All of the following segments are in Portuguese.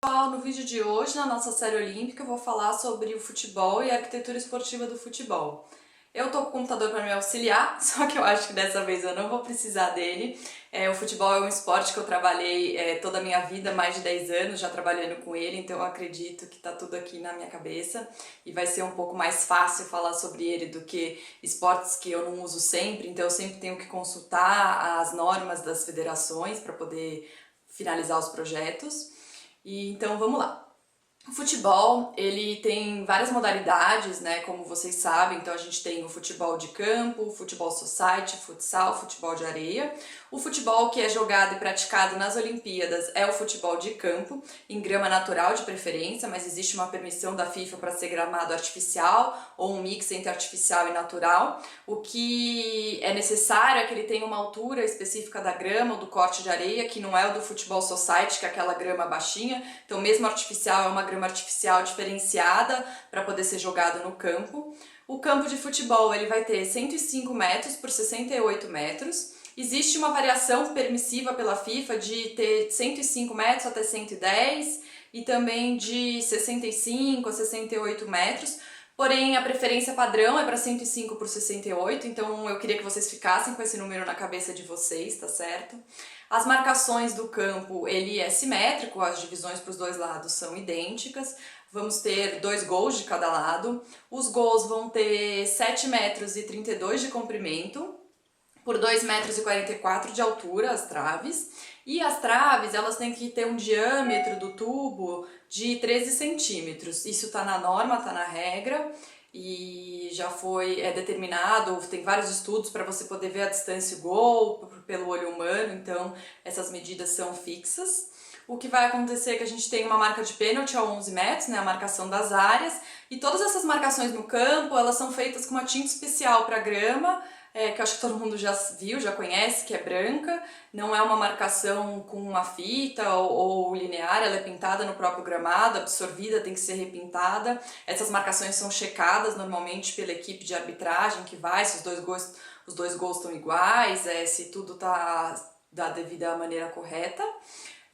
Pessoal, no vídeo de hoje, na nossa série olímpica, eu vou falar sobre o futebol e a arquitetura esportiva do futebol. Eu tô com o computador para me auxiliar, só que eu acho que dessa vez eu não vou precisar dele. O futebol é um esporte que eu trabalhei toda a minha vida, mais de 10 anos já trabalhando com ele, então eu acredito que tá tudo aqui na minha cabeça e vai ser um pouco mais fácil falar sobre ele do que esportes que eu não uso sempre, então eu sempre tenho que consultar as normas das federações para poder finalizar os projetos. Então vamos lá. O futebol, ele tem várias modalidades, né, como vocês sabem, então a gente tem o futebol de campo, o futebol society, futsal, futebol de areia. O futebol que é jogado e praticado nas Olimpíadas é o futebol de campo, em grama natural de preferência, mas existe uma permissão da FIFA para ser gramado artificial ou um mix entre artificial e natural. O que é necessário é que ele tenha uma altura específica da grama ou do corte de areia, que não é o do futebol society, que é aquela grama baixinha, então mesmo artificial é uma grama artificial diferenciada para poder ser jogado no campo. O campo de futebol ele vai ter 105 metros por 68 metros. Existe uma variação permissiva pela FIFA de ter 105 metros até 110 e também de 65 a 68 metros. Porém, a preferência padrão é para 105 por 68, então eu queria que vocês ficassem com esse número na cabeça de vocês, tá certo? As marcações do campo, ele é simétrico, as divisões para os dois lados são idênticas. Vamos ter 2 gols de cada lado. Os gols vão ter 7 metros e 32 de comprimento, por 2 metros e 44 de altura, as traves. E as traves, elas têm que ter um diâmetro do tubo de 13 centímetros. Isso tá na norma, tá na regra e já foi determinado, tem vários estudos para você poder ver a distância gol pelo olho humano, então essas medidas são fixas. O que vai acontecer é que a gente tem uma marca de pênalti a 11 metros, né, a marcação das áreas, e todas essas marcações no campo, elas são feitas com uma tinta especial para grama, que eu acho que todo mundo já viu, já conhece, que é branca, não é uma marcação com uma fita ou linear, ela é pintada no próprio gramado, absorvida, tem que ser repintada. Essas marcações são checadas normalmente pela equipe de arbitragem que vai, se os dois gols estão iguais, se tudo está da devida maneira correta.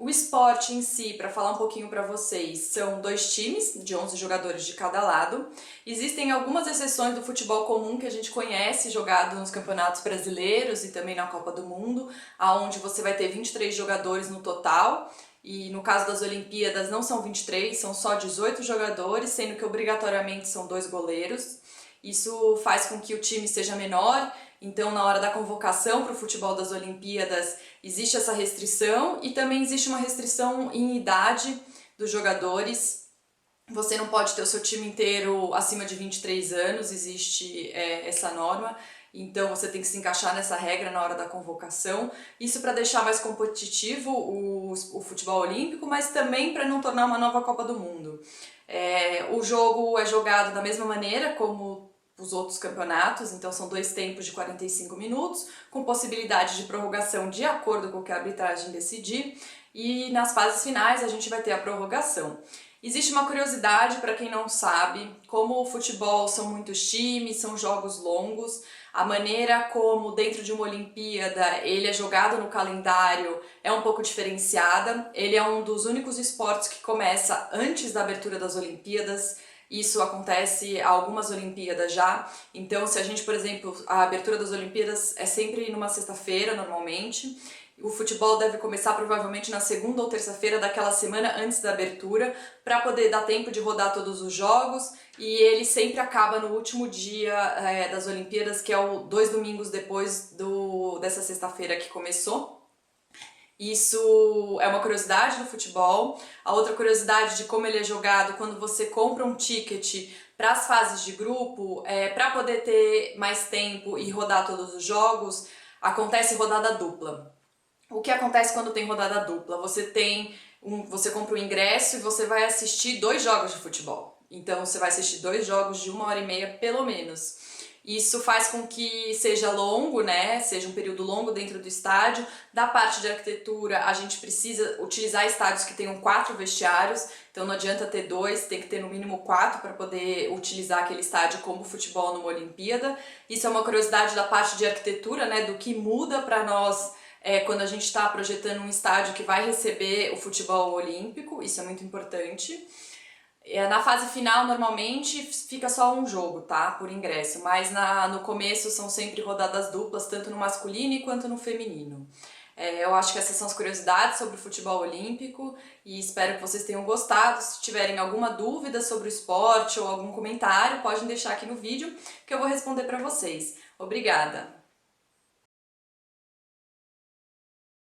O esporte em si, para falar um pouquinho para vocês, são 2 times de 11 jogadores de cada lado. Existem algumas exceções do futebol comum que a gente conhece, jogado nos campeonatos brasileiros e também na Copa do Mundo, aonde você vai ter 23 jogadores no total. E no caso das Olimpíadas não são 23, são só 18 jogadores, sendo que obrigatoriamente são 2 goleiros. Isso faz com que o time seja menor, então na hora da convocação para o futebol das Olimpíadas existe essa restrição e também existe uma restrição em idade dos jogadores. Você não pode ter o seu time inteiro acima de 23 anos, existe essa norma, então você tem que se encaixar nessa regra na hora da convocação. Isso para deixar mais competitivo o futebol olímpico, mas também para não tornar uma nova Copa do Mundo. O jogo é jogado da mesma maneira como os outros campeonatos, então são 2 tempos de 45 minutos, com possibilidade de prorrogação de acordo com o que a arbitragem decidir, e nas fases finais a gente vai ter a prorrogação. Existe uma curiosidade para quem não sabe, como o futebol são muitos times, são jogos longos, a maneira como dentro de uma Olimpíada ele é jogado no calendário é um pouco diferenciada. Ele é um dos únicos esportes que começa antes da abertura das Olimpíadas. Isso acontece há algumas Olimpíadas já. Então, se a gente, por exemplo, a abertura das Olimpíadas é sempre numa sexta-feira, normalmente. O futebol deve começar provavelmente na segunda ou terça-feira daquela semana antes da abertura, para poder dar tempo de rodar todos os jogos, e ele sempre acaba no último dia das Olimpíadas, que é 2 domingos depois dessa sexta-feira que começou. Isso é uma curiosidade do futebol. A outra curiosidade de como ele é jogado, quando você compra um ticket para as fases de grupo, para poder ter mais tempo e rodar todos os jogos, acontece rodada dupla. O que acontece quando tem rodada dupla? Você compra um ingresso e você vai assistir 2 jogos de futebol. Então você vai assistir 2 jogos de 1h30 pelo menos. Isso faz com que seja longo, né? Seja um período longo dentro do estádio. Da parte de arquitetura, a gente precisa utilizar estádios que tenham 4 vestiários. Então não adianta ter 2, tem que ter no mínimo 4 para poder utilizar aquele estádio como futebol numa Olimpíada. Isso é uma curiosidade da parte de arquitetura, né? Do que muda para nós quando a gente está projetando um estádio que vai receber o futebol olímpico, isso é muito importante. Na fase final, normalmente, fica só um jogo, tá? Por ingresso, mas no começo são sempre rodadas duplas, tanto no masculino quanto no feminino. Eu acho que essas são as curiosidades sobre o futebol olímpico e espero que vocês tenham gostado. Se tiverem alguma dúvida sobre o esporte ou algum comentário, podem deixar aqui no vídeo que eu vou responder para vocês. Obrigada!